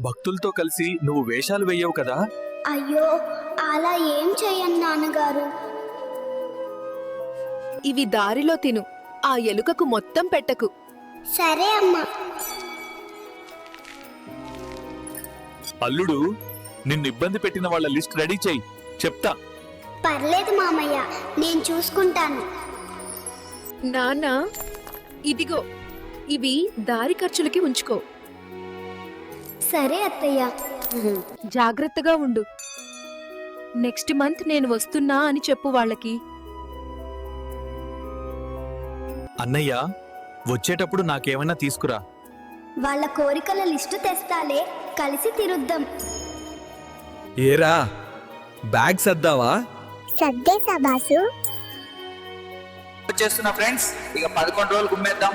భక్తులతో కలిసి నువ్వు వేషాలు వెయ్యవు కదా? అయ్యో, అలా ఏం చెయ్యను నాన్నగారు. ఇవి దారిలో తిను, ఆ ఎలుకకు మొత్తం పెట్టకు. సరే అమ్మా. అల్లుడు, నిన్ను ఇబ్బంది పెట్టిన వాళ్ళ లిస్ట్ రెడీ చెయ్యి, చెప్తా. పర్లేదు మామయ్య, నేను చూసుకుంటాను. నాన్న, ఇదిగో, ఇవి దారి ఖర్చులకి ఉంచుకో. సరే అత్తయ్య. జాగ్రత్తగా ఉండు. నెక్స్ట్ మంత్ నేను వస్తున్నా అని చెప్పు వాళ్ళకి. అన్నయ్య, వచ్చేటప్పుడు నాకేమైనా తీసుకురా. వాళ్ళ కోరికల లిస్టు తెస్తాలే, కలిసి తిరుద్దాం. ఏరా, బ్యాగ్ సర్దావా? సర్దేశా బాసు. వచ్చేస్తున్నా ఫ్రెండ్స్, ఇక 11 రోజులు గుమ్మేద్దాం.